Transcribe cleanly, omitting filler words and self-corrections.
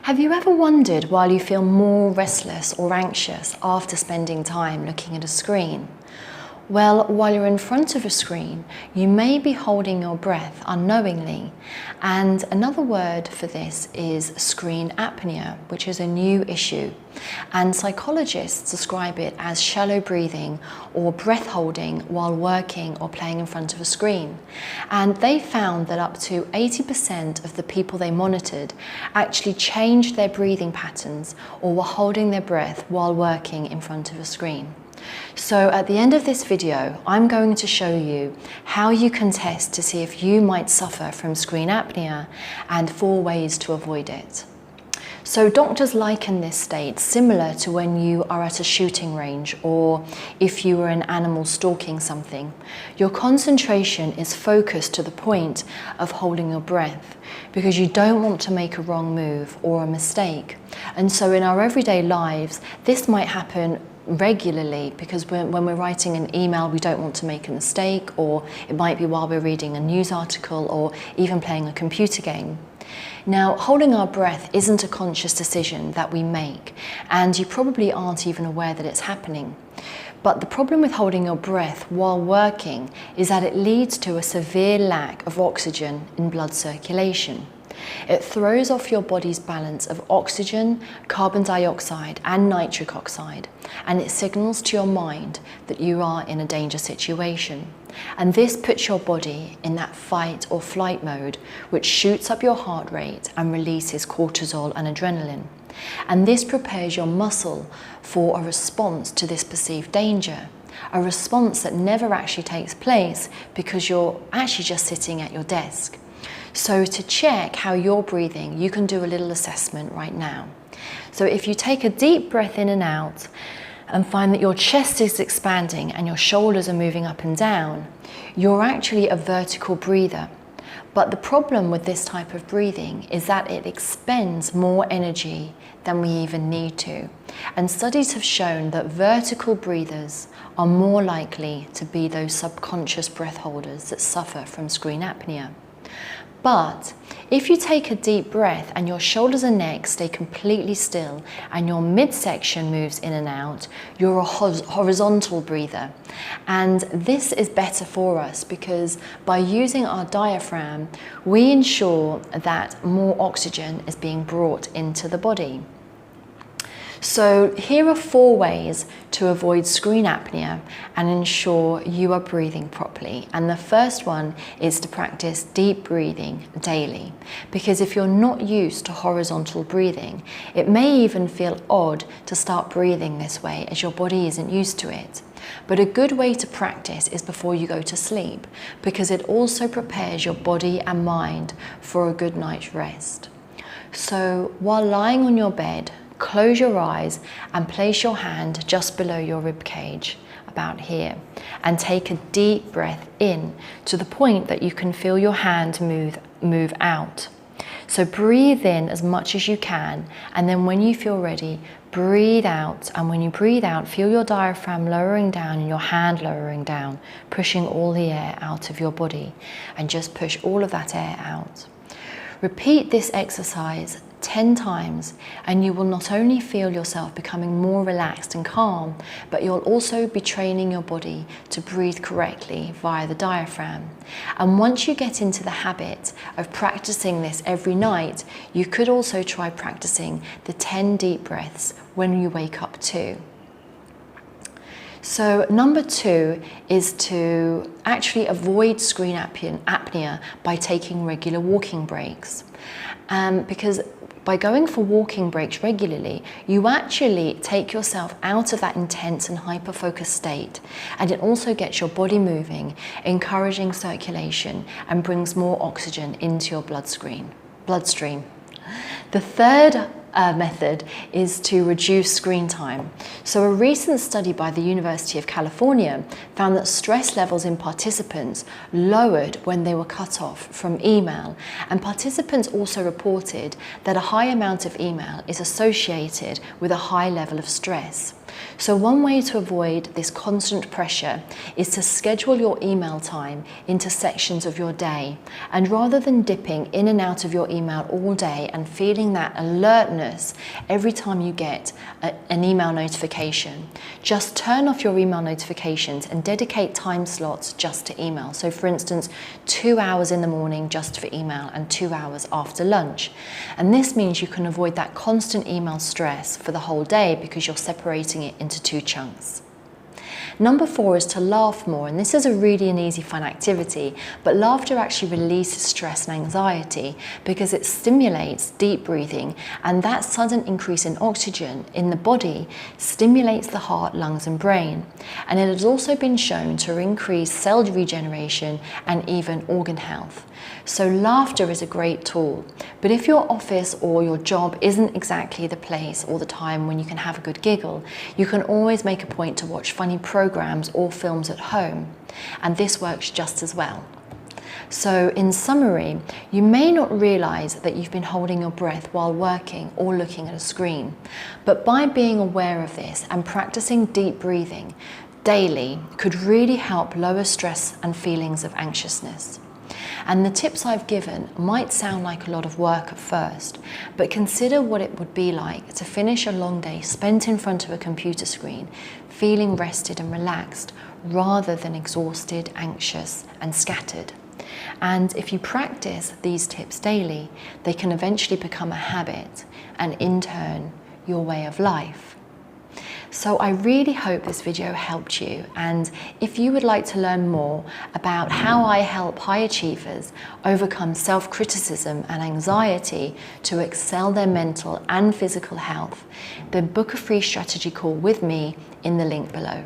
Have you ever wondered why you feel more restless or anxious after spending time looking at a screen? Well, while you're in front of a screen, you may be holding your breath unknowingly. And another word for this is screen apnea, which is a new issue. And psychologists describe it as shallow breathing or breath holding while working or playing in front of a screen. And they found that up to 80% of the people they monitored actually changed their breathing patterns or were holding their breath while working in front of a screen. So at the end of this video, I'm going to show you how you can test to see if you might suffer from screen apnea and 4 ways to avoid it. So doctors liken this state similar to when you are at a shooting range or if you were an animal stalking something. Your concentration is focused to the point of holding your breath because you don't want to make a wrong move or a mistake. And so in our everyday lives, this might happen regularly because when we're writing an email we don't want to make a mistake, or it might be while we're reading a news article or even playing a computer game. Now, holding our breath isn't a conscious decision that we make, and you probably aren't even aware that it's happening. But the problem with holding your breath while working is that it leads to a severe lack of oxygen in blood circulation. It throws off your body's balance of oxygen, carbon dioxide and nitric oxide, and it signals to your mind that you are in a danger situation. And this puts your body in that fight or flight mode, which shoots up your heart rate and releases cortisol and adrenaline. And this prepares your muscle for a response to this perceived danger, a response that never actually takes place because you're actually just sitting at your desk. So to check how you're breathing, you can do a little assessment right now. So if you take a deep breath in and out and find that your chest is expanding and your shoulders are moving up and down, you're actually a vertical breather. But the problem with this type of breathing is that it expends more energy than we even need to. And studies have shown that vertical breathers are more likely to be those subconscious breath holders that suffer from screen apnea. But if you take a deep breath and your shoulders and neck stay completely still and your midsection moves in and out, you're a horizontal breather. And this is better for us because by using our diaphragm, we ensure that more oxygen is being brought into the body. So here are 4 ways to avoid screen apnea and ensure you are breathing properly. And the first one is to practice deep breathing daily. Because if you're not used to horizontal breathing, it may even feel odd to start breathing this way as your body isn't used to it. But a good way to practice is before you go to sleep, because it also prepares your body and mind for a good night's rest. So while lying on your bed, close your eyes and place your hand just below your rib cage, about here, and take a deep breath in to the point that you can feel your hand move out. So breathe in as much as you can, and then when you feel ready, breathe out. And when you breathe out, feel your diaphragm lowering down and your hand lowering down, pushing all the air out of your body, and just push all of that air out. Repeat this exercise 10 times and you will not only feel yourself becoming more relaxed and calm, but you'll also be training your body to breathe correctly via the diaphragm. And once you get into the habit of practicing this every night, you could also try practicing the 10 deep breaths when you wake up too. So number 2 is to actually avoid screen apnea by taking regular walking breaks. Because by going for walking breaks regularly, you actually take yourself out of that intense and hyper-focused state, and it also gets your body moving, encouraging circulation, and brings more oxygen into your bloodstream. The third method is to reduce screen time. So a recent study by the University of California found that stress levels in participants lowered when they were cut off from email, and participants also reported that a high amount of email is associated with a high level of stress. So one way to avoid this constant pressure is to schedule your email time into sections of your day. And rather than dipping in and out of your email all day and feeling that alertness every time you get an email notification, just turn off your email notifications and dedicate time slots just to email. So for instance, 2 hours in the morning just for email and 2 hours after lunch. And this means you can avoid that constant email stress for the whole day because you're separating it into 2 chunks. Number 4 is to laugh more, and this is a really an easy fun activity, but laughter actually releases stress and anxiety because it stimulates deep breathing, and that sudden increase in oxygen in the body stimulates the heart, lungs and brain. And it has also been shown to increase cell regeneration and even organ health. So laughter is a great tool, but if your office or your job isn't exactly the place all the time when you can have a good giggle, you can always make a point to watch funny programs or films at home, and this works just as well. So in summary, you may not realize that you've been holding your breath while working or looking at a screen, but by being aware of this and practicing deep breathing daily could really help lower stress and feelings of anxiousness. And the tips I've given might sound like a lot of work at first, but consider what it would be like to finish a long day spent in front of a computer screen, feeling rested and relaxed, rather than exhausted, anxious, and scattered. And if you practice these tips daily, they can eventually become a habit, and in turn, your way of life. So I really hope this video helped you, and if you would like to learn more about how I help high achievers overcome self-criticism and anxiety to excel their mental and physical health, then book a free strategy call with me in the link below.